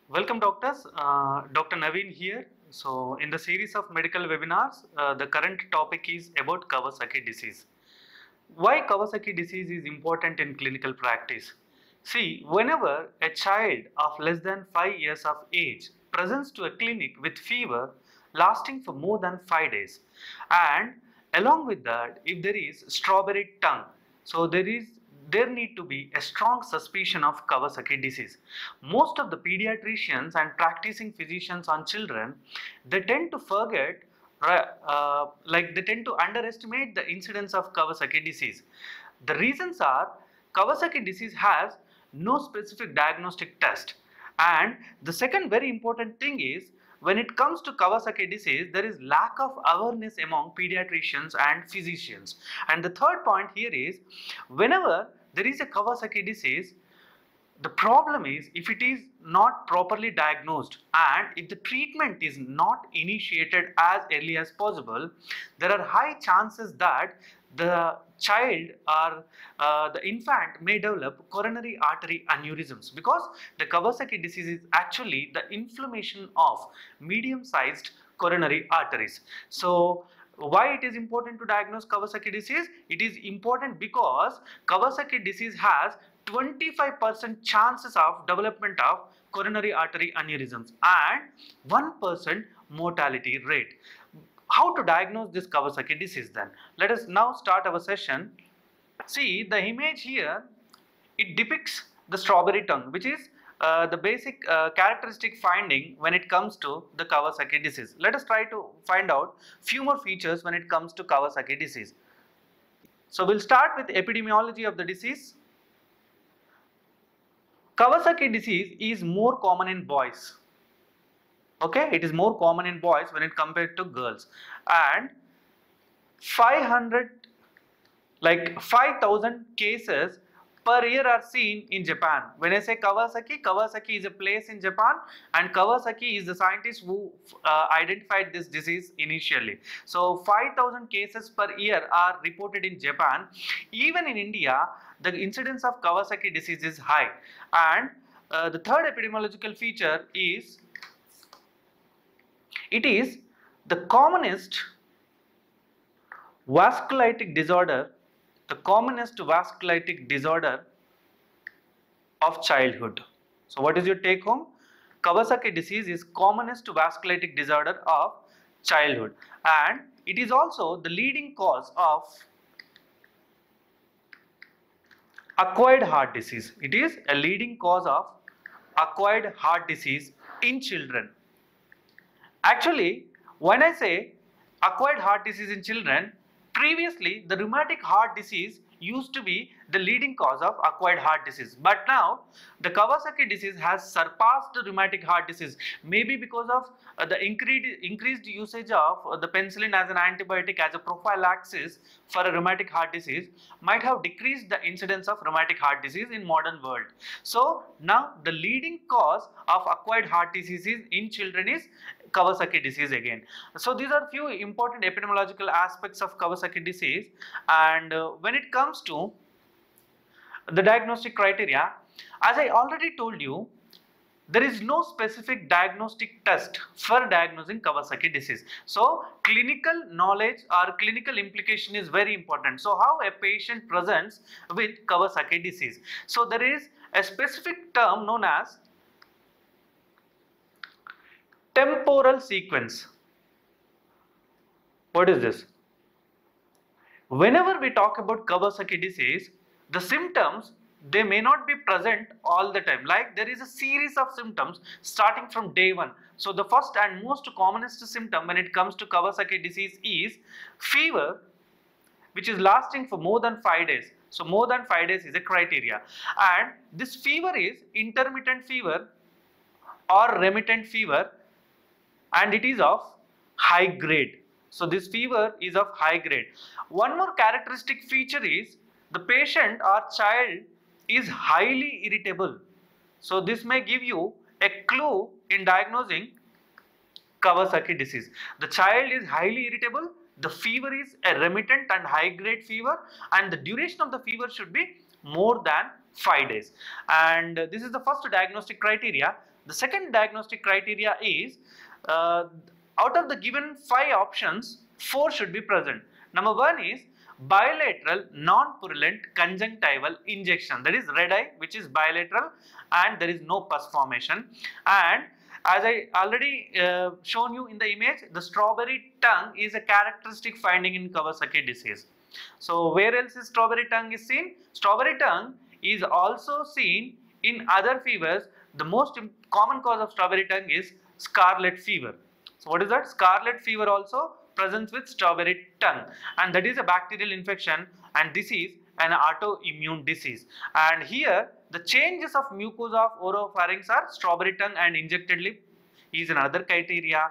Welcome, doctors. Dr. Naveen here. So, in the series of medical webinars, the current topic is about Kawasaki disease. Why Kawasaki disease is important in clinical practice? See, whenever a child of less than 5 years of age presents to a clinic with fever lasting for more than 5 days, and along with that, if there is strawberry tongue, so there need to be a strong suspicion of Kawasaki disease. Most of the pediatricians and practicing physicians on children, they tend to forget, like they tend to underestimate the incidence of Kawasaki disease. The reasons are Kawasaki disease has no specific diagnostic test, and the second very important thing is when it comes to Kawasaki disease, there is lack of awareness among pediatricians and physicians. And the third point here is whenever there is a Kawasaki disease, the problem is if it is not properly diagnosed and if the treatment is not initiated as early as possible, there are high chances that the child or the infant may develop coronary artery aneurysms, because the Kawasaki disease is actually the inflammation of medium-sized coronary arteries. So why it is important to diagnose Kawasaki disease? It is important because Kawasaki disease has 25% chances of development of coronary artery aneurysms and 1% mortality rate. How to diagnose this Kawasaki disease then? Let us now start our session. See the image here, it depicts the strawberry tongue, which is the basic characteristic finding when it comes to the Kawasaki disease. Let us try to find out few more features when it comes to Kawasaki disease. So we'll start with epidemiology of the disease. Kawasaki disease is more common in boys. Okay, it is more common in boys when it compared to girls, and 500 like 5,000 cases per year are seen in Japan. When I say Kawasaki, Kawasaki is a place in Japan, and Kawasaki is the scientist who identified this disease initially. So 5,000 cases per year are reported in Japan. Even in India, the incidence of Kawasaki disease is high. And the third epidemiological feature is, it is the commonest vasculitic disorder, of childhood. So what is your take home? Kawasaki disease is commonest vasculitic disorder of childhood, and it is also the leading cause of acquired heart disease. It is a leading cause of acquired heart disease in children. Actually, when I say acquired heart disease in children, previously the rheumatic heart disease used to be the leading cause of acquired heart disease, but now the Kawasaki disease has surpassed the rheumatic heart disease, maybe because of the increased usage of the penicillin as an antibiotic as a prophylaxis for a rheumatic heart disease might have decreased the incidence of rheumatic heart disease in modern world. So now the leading cause of acquired heart diseases in children is Kawasaki disease again. So these are few important epidemiological aspects of Kawasaki disease. And when it comes to the diagnostic criteria, as I already told you, there is no specific diagnostic test for diagnosing Kawasaki disease. So clinical knowledge or clinical implication is very important. So how a patient presents with Kawasaki disease? So there is a specific term known as temporal sequence. What is this? Whenever we talk about Kawasaki disease, the symptoms, they may not be present all the time. Like there is a series of symptoms starting from day one. So the first and most commonest symptom when it comes to Kawasaki disease is fever, which is lasting for more than 5 days. So more than 5 days is a criteria. And this fever is intermittent fever or remittent fever, and it is of high grade. So this fever is of high grade. One more characteristic feature is the patient or child is highly irritable. So this may give you a clue in diagnosing Kawasaki disease. The child is highly irritable, the fever is a remittent and high grade fever, and the duration of the fever should be more than 5 days. And this is the first diagnostic criteria. The second diagnostic criteria is out of the given 5 options, 4 should be present. Number 1 is bilateral non-purulent conjunctival injection, that is red eye, which is bilateral and there is no pus formation. And as I already shown you in the image, the strawberry tongue is a characteristic finding in Kawasaki disease. So where else is strawberry tongue is seen? Strawberry tongue is also seen in other fevers. The most common cause of strawberry tongue is scarlet fever. So what is that? Scarlet fever also presents with strawberry tongue, and that is a bacterial infection, and this is an autoimmune disease. And here the changes of mucosa of oropharynx are strawberry tongue and injected lip is another criteria.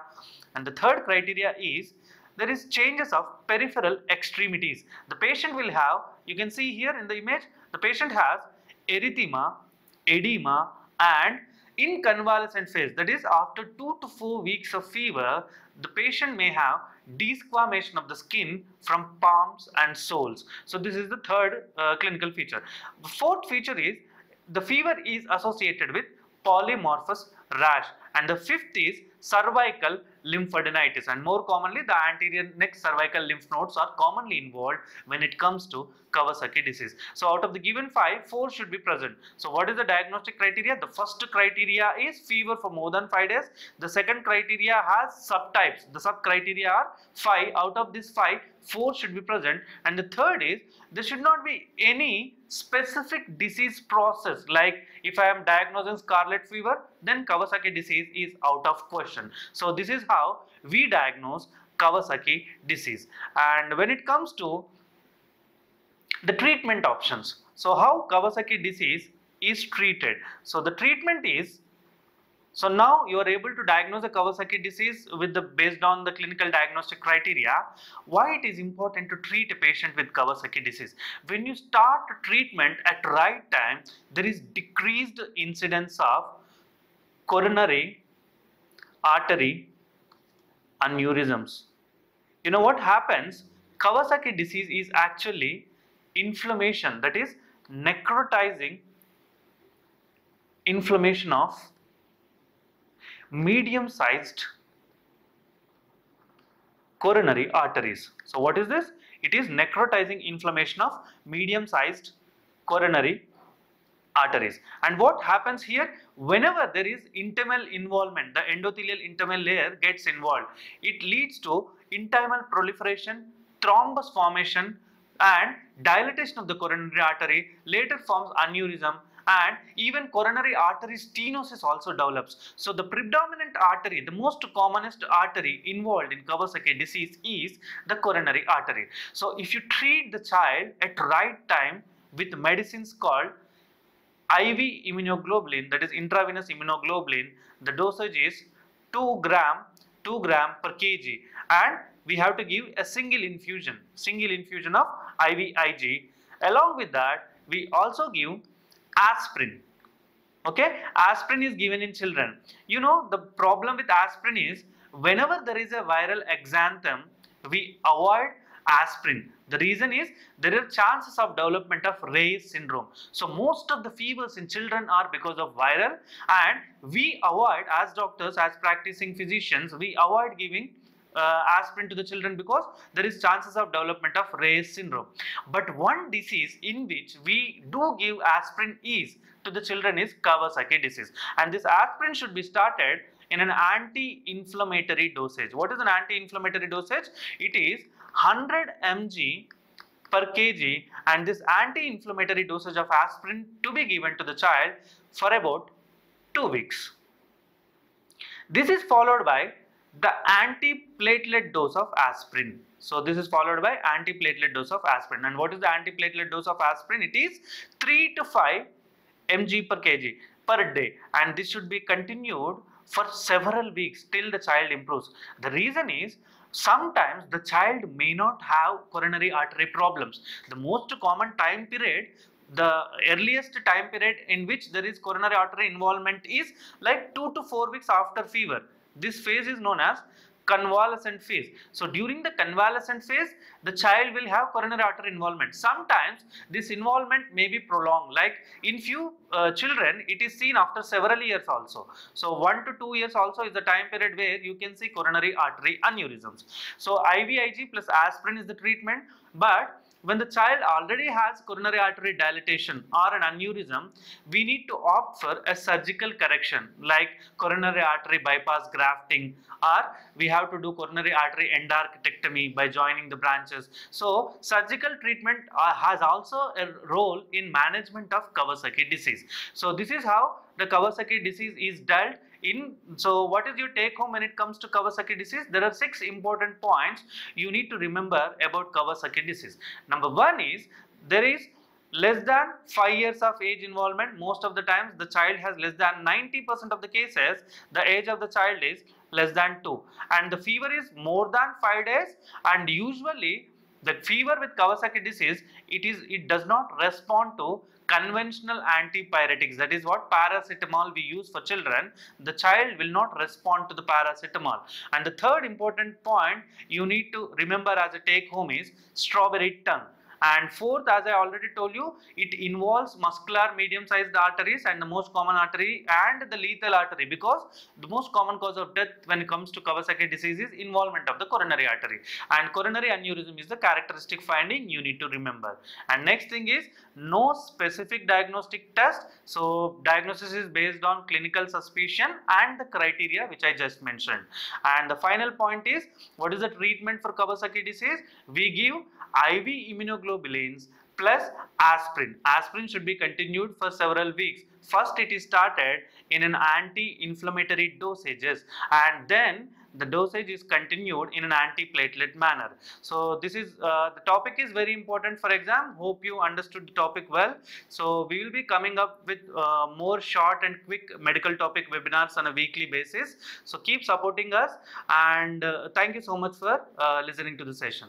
And the third criteria is there is changes of peripheral extremities. The patient will have, you can see here in the image, the patient has erythema, edema, and in convalescent phase, that is after 2 to 4 weeks of fever, the patient may have desquamation of the skin from palms and soles. So this is the third clinical feature. The fourth feature is the fever is associated with polymorphous rash, and the fifth is cervical lymphadenitis, and more commonly the anterior neck cervical lymph nodes are commonly involved when it comes to Kawasaki disease. So out of the given 5, 4 should be present. So what is the diagnostic criteria? The first criteria is fever for more than 5 days. The second criteria has subtypes. The sub criteria are 5. Out of these 5, 4 should be present. And the third is there should not be any specific disease process, like if I am diagnosing scarlet fever, then Kawasaki disease is out of question. So this is how we diagnose Kawasaki disease. And when it comes to the treatment options, so how Kawasaki disease is treated. So the treatment is, so now you are able to diagnose a Kawasaki disease with the based on the clinical diagnostic criteria. Why it is important to treat a patient with Kawasaki disease? When you start treatment at right time, there is decreased incidence of coronary artery aneurysms. You know what happens? Kawasaki disease is actually inflammation, that is necrotizing inflammation of medium-sized coronary arteries. So what is this? It is necrotizing inflammation of medium-sized coronary arteries. And what happens here? Whenever there is intimal involvement, the endothelial intimal layer gets involved, it leads to intimal proliferation, thrombus formation, and dilatation of the coronary artery, later forms aneurysm, and even coronary artery stenosis also develops. So the predominant artery, the most commonest artery involved in Kawasaki disease is the coronary artery. So if you treat the child at right time with medicines called IV immunoglobulin, that is intravenous immunoglobulin, the dosage is 2 gram per kg, and we have to give a single infusion of IVIG. Along with that, we also give aspirin. Okay, aspirin is given in children. You know, the problem with aspirin is whenever there is a viral exanthem, we avoid aspirin. The reason is there are chances of development of Reyes syndrome. So most of the fevers in children are because of viral, and we avoid, as doctors, as practicing physicians, we avoid giving aspirin to the children because there is chances of development of Reyes syndrome. But one disease in which we do give aspirin is to the children is Kawasaki disease, and this aspirin should be started in an anti-inflammatory dosage. What is an anti-inflammatory dosage? It is 100 mg per kg, and this anti-inflammatory dosage of aspirin to be given to the child for about 2 weeks. This is followed by the antiplatelet dose of aspirin. So this is followed by antiplatelet dose of aspirin. And what is the antiplatelet dose of aspirin? It is 3 to 5 mg per kg per day, and this should be continued for several weeks till the child improves. The reason is sometimes the child may not have coronary artery problems. The most common time period, the earliest time period in which there is coronary artery involvement is like 2 to 4 weeks after fever. This phase is known as convalescent phase. So during the convalescent phase, the child will have coronary artery involvement. Sometimes this involvement may be prolonged, like in few children it is seen after several years also. So 1 to 2 years also is the time period where you can see coronary artery aneurysms. So IVIG plus aspirin is the treatment, but when the child already has coronary artery dilatation or an aneurysm, we need to opt for a surgical correction like coronary artery bypass grafting, or we have to do coronary artery endarterectomy by joining the branches. So surgical treatment has also a role in management of Kawasaki disease. So this is how the Kawasaki disease is dealt in. So what is your take home when it comes to Kawasaki disease? There are 6 important points you need to remember about Kawasaki disease. Number 1 is there is less than 5 years of age involvement. Most of the times the child has less than 90% of the cases the age of the child is less than 2, and the fever is more than 5 days, and usually the fever with Kawasaki disease it does not respond to conventional antipyretics. That is what paracetamol we use for children. The child will not respond to the paracetamol. And the third important point you need to remember as a take home is strawberry tongue. And fourth, as I already told you, it involves muscular medium-sized arteries and the most common artery and the lethal artery, because the most common cause of death when it comes to Kawasaki disease is involvement of the coronary artery, and coronary aneurysm is the characteristic finding you need to remember. And next thing is no specific diagnostic test. So diagnosis is based on clinical suspicion and the criteria which I just mentioned. And the final point is, what is the treatment for Kawasaki disease? We give IV immunoglobulins plus aspirin. Aspirin should be continued for several weeks. First it is started in an anti-inflammatory dosages, and then the dosage is continued in an antiplatelet manner. So this is the topic is very important for exam. Hope you understood the topic well. So we will be coming up with more short and quick medical topic webinars on a weekly basis. So keep supporting us, and thank you so much for listening to the session.